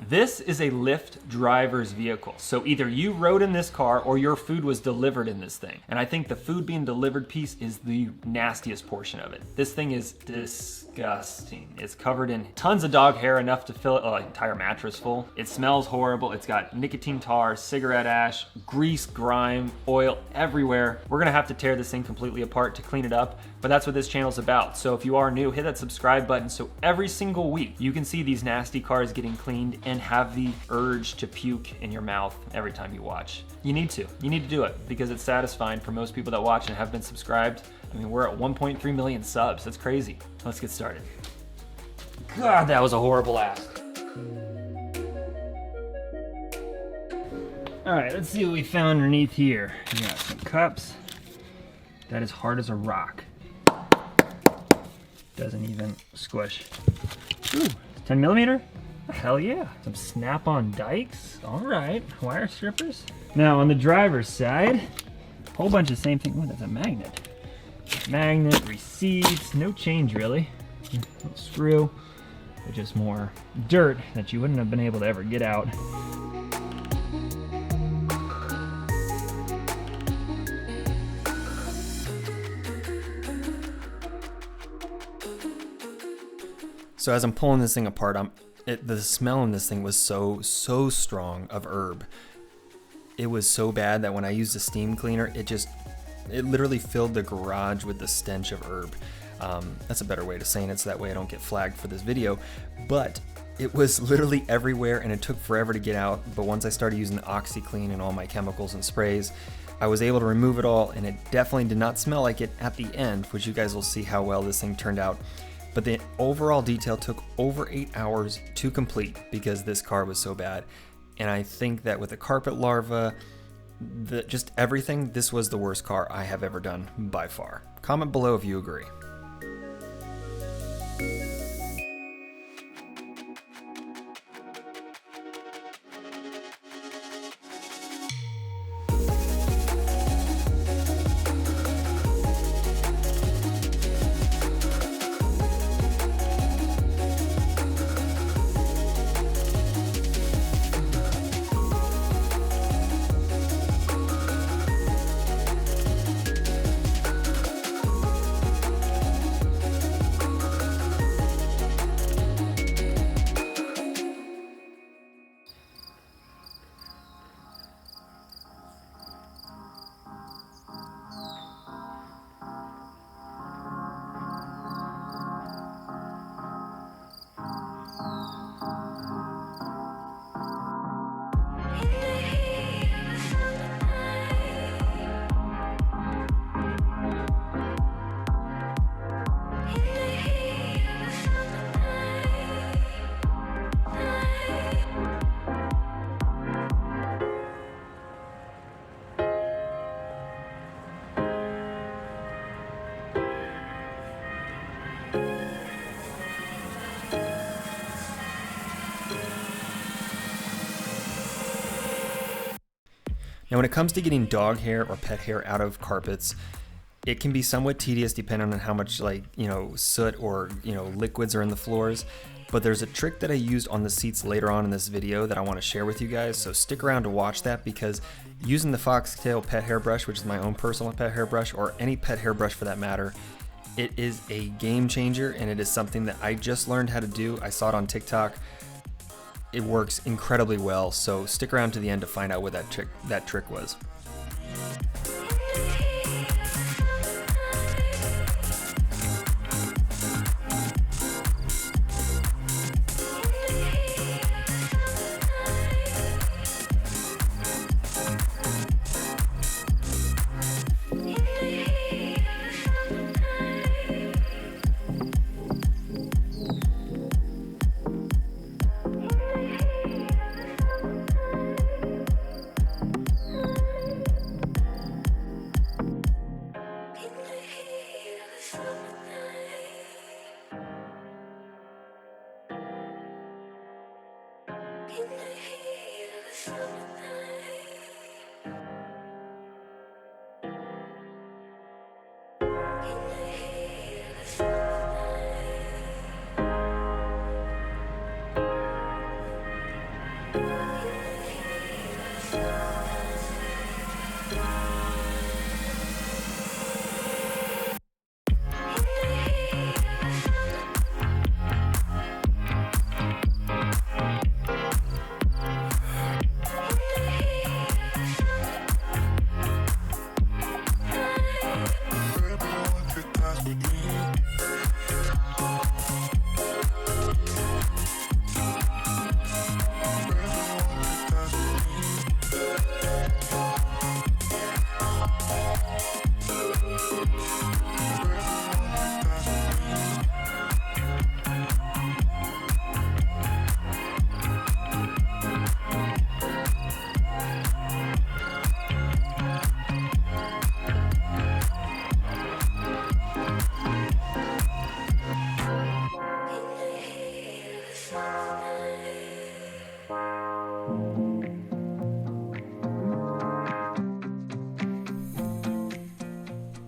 This is a Lyft driver's vehicle. So either you rode in this car or your food was delivered in this thing. And I think the food being delivered piece is the nastiest portion of it. This thing is disgusting. It's covered in tons of dog hair, enough to fill an entire mattress full. It smells horrible. It's got nicotine tar, cigarette ash, grease, grime, oil everywhere. We're gonna have to tear this thing completely apart to clean it up, but that's what this channel's about. So if you are new, hit that subscribe button so every single week you can see these nasty cars getting cleaned and have the urge to puke in your mouth every time you watch. You need to do it because it's satisfying for most people that watch and have been subscribed. I mean, we're at 1.3 million subs. That's crazy. Let's get started. God, that was a horrible ask. All right, let's see what we found underneath here. We got some cups. That is hard as a rock. Doesn't even squish. Ooh, 10 millimeter? Hell yeah. Some snap-on dikes. All right, wire strippers. Now on the driver's side, whole bunch of same thing. Oh, that's a magnet. Magnet, receipts, no change really. Little screw, but just more dirt that you wouldn't have been able to ever get out. So as I'm pulling this thing apart, the smell in this thing was so strong of herb. It was so bad that when I used a steam cleaner, it literally filled the garage with the stench of herb. That's a better way to say it, so that way I don't get flagged for this video. But it was literally everywhere and it took forever to get out. But once I started using the OxyClean and all my chemicals and sprays, I was able to remove it all, and it definitely did not smell like it at the end, which you guys will see how well this thing turned out. But the overall detail took over 8 hours to complete because this car was so bad. And I think that with the carpet larva, just everything, this was the worst car I have ever done by far. Comment below if you agree. Now when it comes to getting dog hair or pet hair out of carpets, it can be somewhat tedious depending on how much soot or liquids are in the floors. But there's a trick that I used on the seats later on in this video that I want to share with you guys, so stick around to watch that, because using the foxtail pet hair brush, which is my own personal pet hair brush, or any pet hair brush for that matter, it is a game changer, and it is something that I just learned how to do. I saw it on TikTok. It works incredibly well, so stick around to the end to find out what that trick was.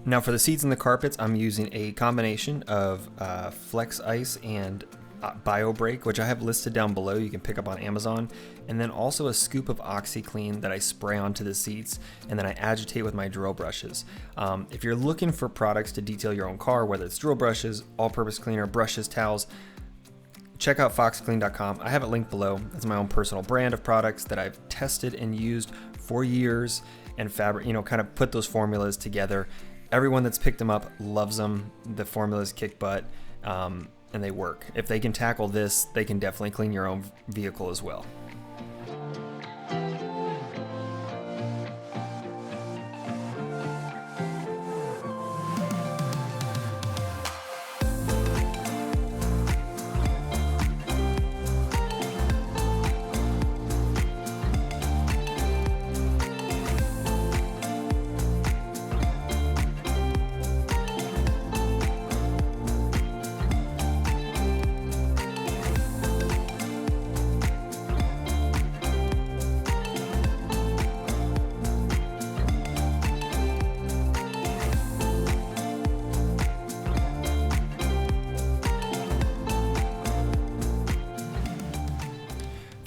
Now for the seats and the carpets, I'm using a combination of Flex Ice and BioBreak, which I have listed down below. You can pick up on Amazon. And then also a scoop of OxyClean that I spray onto the seats and then I agitate with my drill brushes. If you're looking for products to detail your own car, whether it's drill brushes, all-purpose cleaner, brushes, towels, check out foxclean.com. I have it linked below. It's my own personal brand of products that I've tested and used for years and kind of put those formulas together. Everyone that's picked them up loves them. The formulas kick butt, and they work. If they can tackle this, they can definitely clean your own vehicle as well.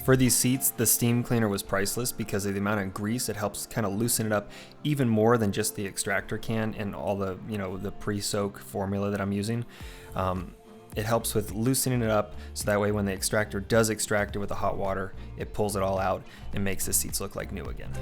For these seats, the steam cleaner was priceless because of the amount of grease. It helps kind of loosen it up even more than just the extractor can and all the, the pre-soak formula that I'm using. It helps with loosening it up so that way when the extractor does extract it with the hot water, it pulls it all out and makes the seats look like new again.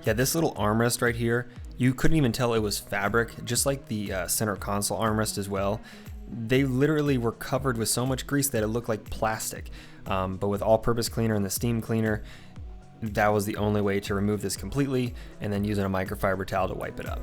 Yeah, this little armrest right here, you couldn't even tell it was fabric, just like the center console armrest as well. They literally were covered with so much grease that it looked like plastic. But with all-purpose cleaner and the steam cleaner, that was the only way to remove this completely, and then using a microfiber towel to wipe it up.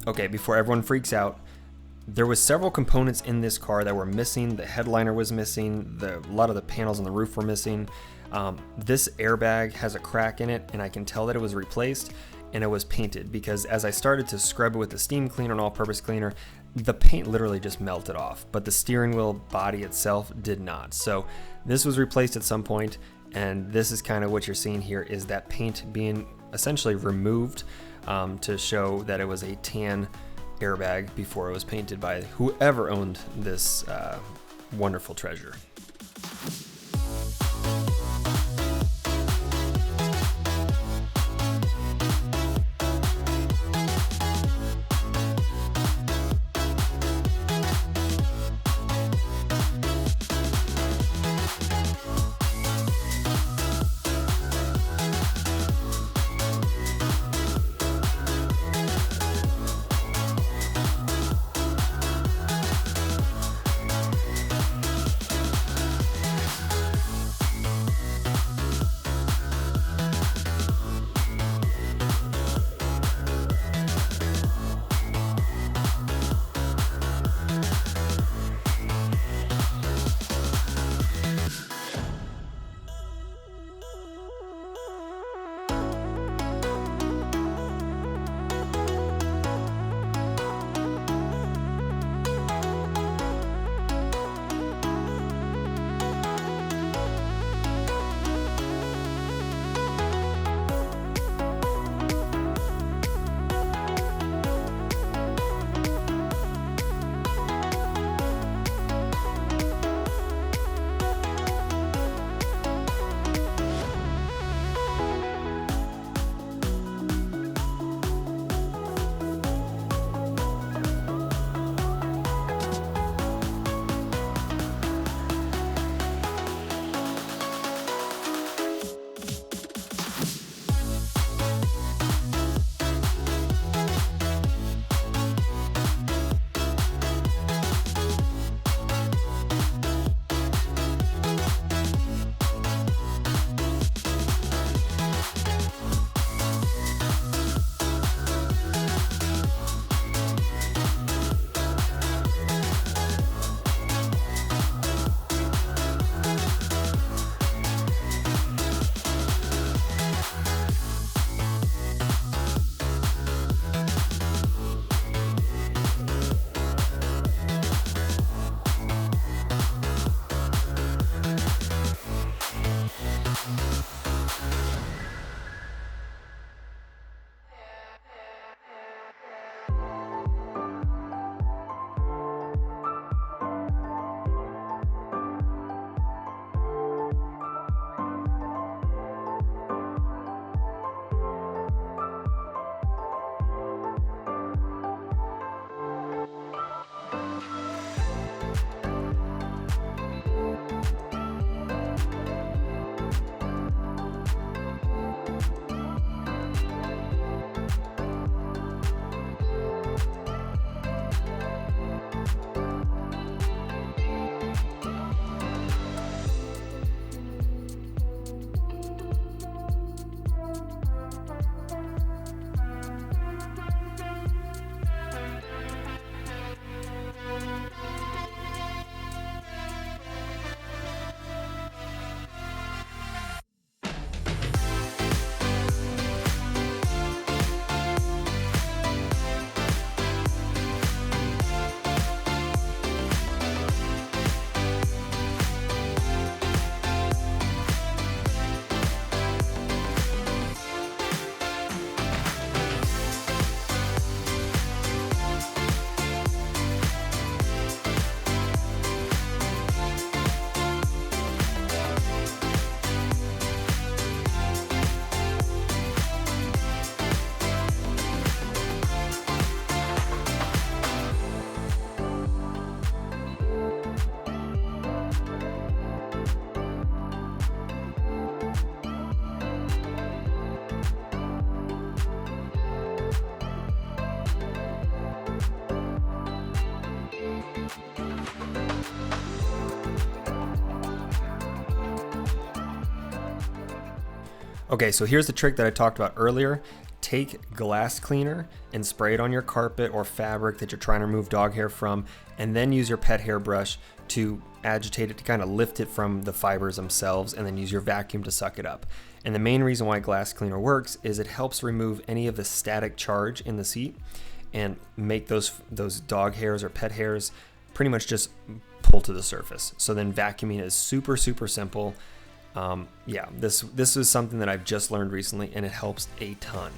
Okay, before everyone freaks out, there was several components in this car that were missing. The headliner was missing. A lot of the panels on the roof were missing. This airbag has a crack in it, and I can tell that it was replaced and it was painted, because as I started to scrub it with the steam cleaner and all-purpose cleaner, the paint literally just melted off, but the steering wheel body itself did not. So this was replaced at some point, and this is kind of what you're seeing here, is that paint being essentially removed to show that it was a tan airbag before it was painted by whoever owned this wonderful treasure. Okay, so here's the trick that I talked about earlier. take glass cleaner and spray it on your carpet or fabric that you're trying to remove dog hair from, and then use your pet hairbrush to agitate it to kind of lift it from the fibers themselves, and then use your vacuum to suck it up. And the main reason why glass cleaner works is it helps remove any of the static charge in the seat and make those dog hairs or pet hairs pretty much just pull to the surface. So then vacuuming is super simple. This is something that I've just learned recently, and it helps a ton.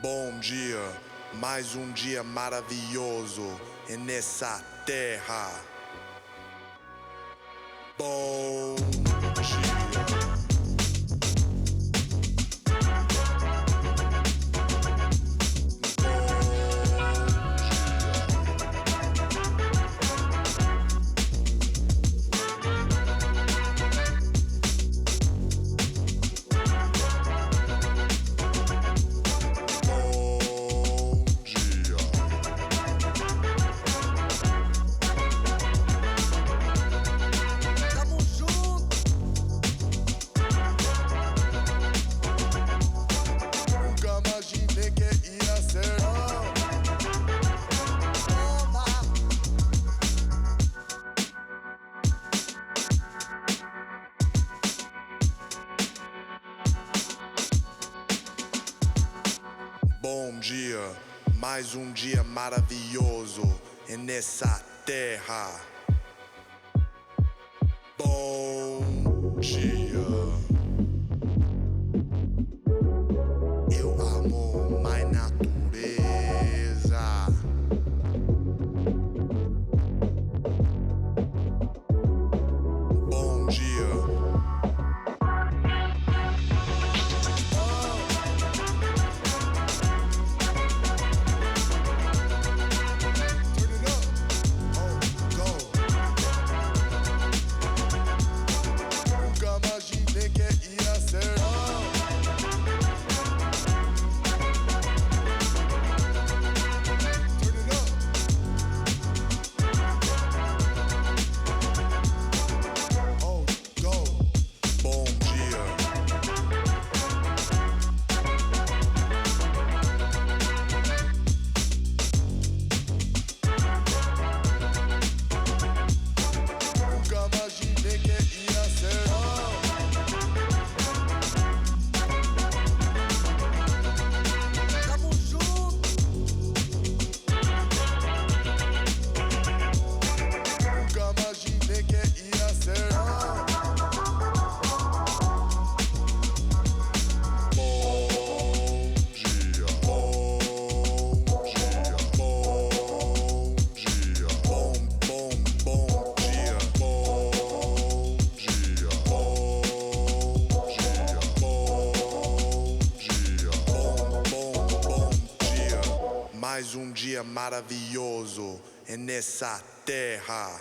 Bom dia, mais dia maravilhoso nessa terra. Bom dia. Bom dia, mais dia maravilhoso nessa terra. Bom dia. Eu amo mais natureza. Bom dia. Mais dia maravilhoso nessa terra.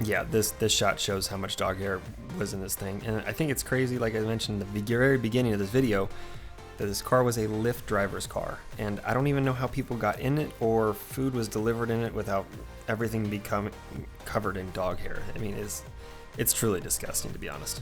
Yeah, this shot shows how much dog hair was in this thing. And I think it's crazy, like I mentioned in the very beginning of this video, that this car was a Lyft driver's car. And I don't even know how people got in it or food was delivered in it without everything becoming covered in dog hair. I mean, it's truly disgusting, to be honest.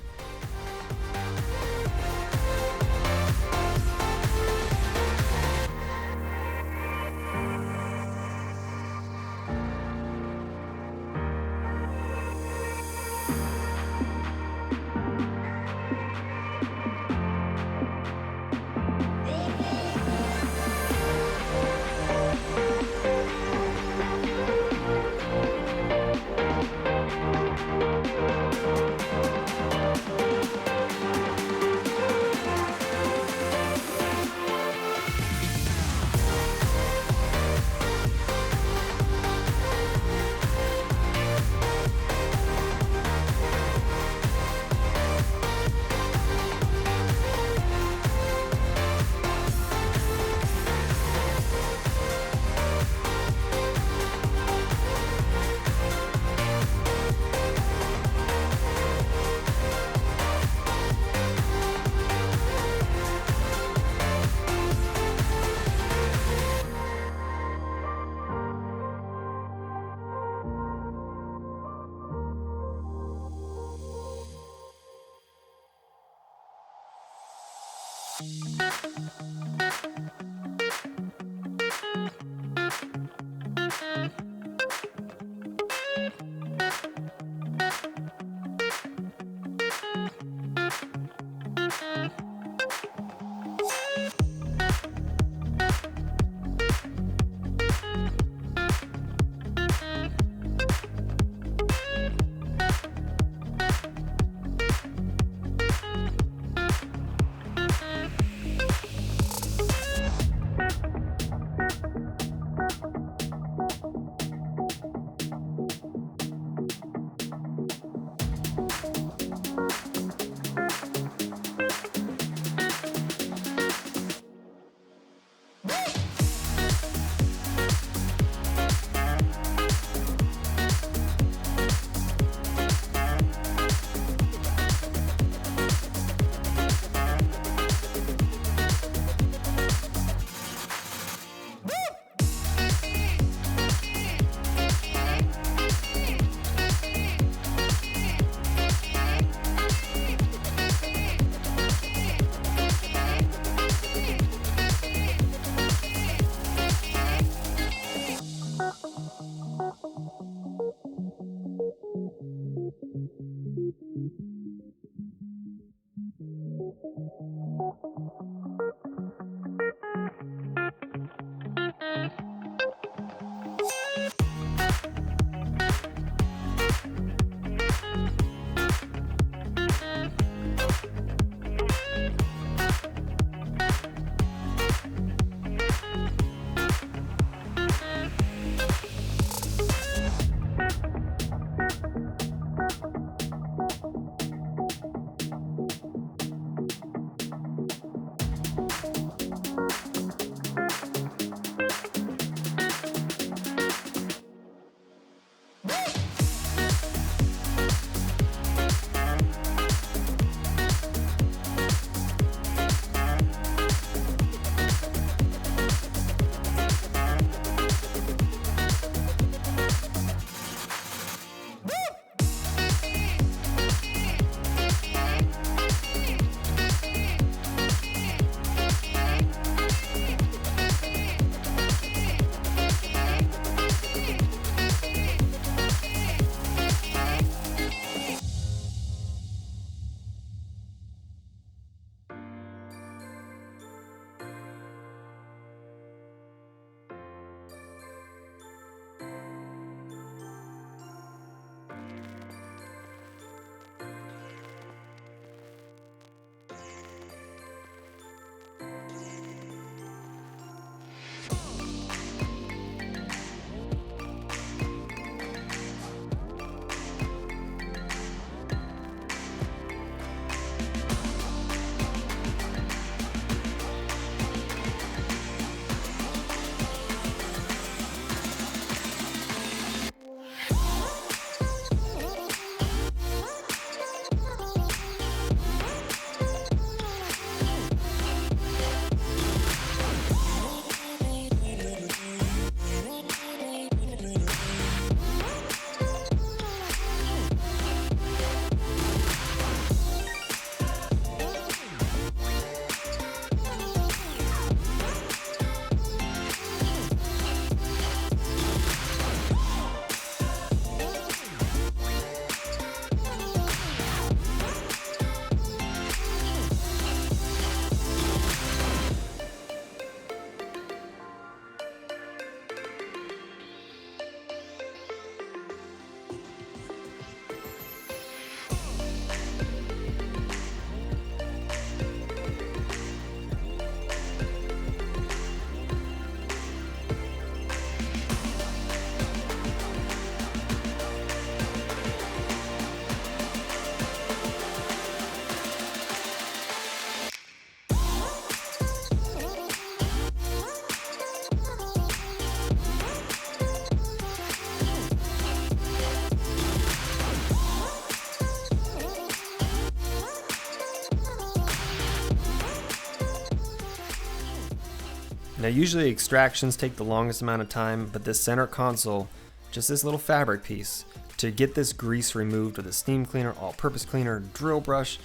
Now usually extractions take the longest amount of time, but this center console, just this little fabric piece, to get this grease removed with a steam cleaner, all-purpose cleaner, drill brush,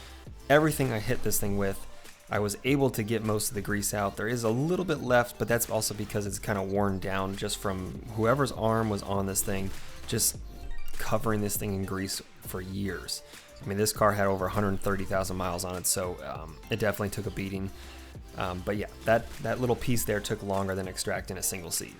everything I hit this thing with, I was able to get most of the grease out. There is a little bit left, but that's also because it's kind of worn down just from whoever's arm was on this thing, just covering this thing in grease for years. I mean, this car had over 130,000 miles on it, so it definitely took a beating. But yeah, that little piece there took longer than extracting a single seat.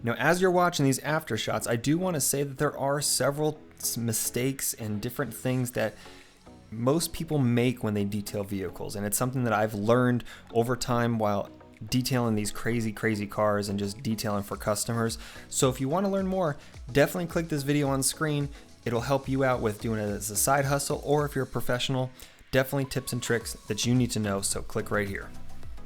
Now, as you're watching these after shots, I do want to say that there are several mistakes and different things that most people make when they detail vehicles, and it's something that I've learned over time while detailing these crazy cars and just detailing for customers. So if you want to learn more, definitely click this video on screen. It'll help you out with doing it as a side hustle, or if you're a professional, definitely tips and tricks that you need to know, so click right here.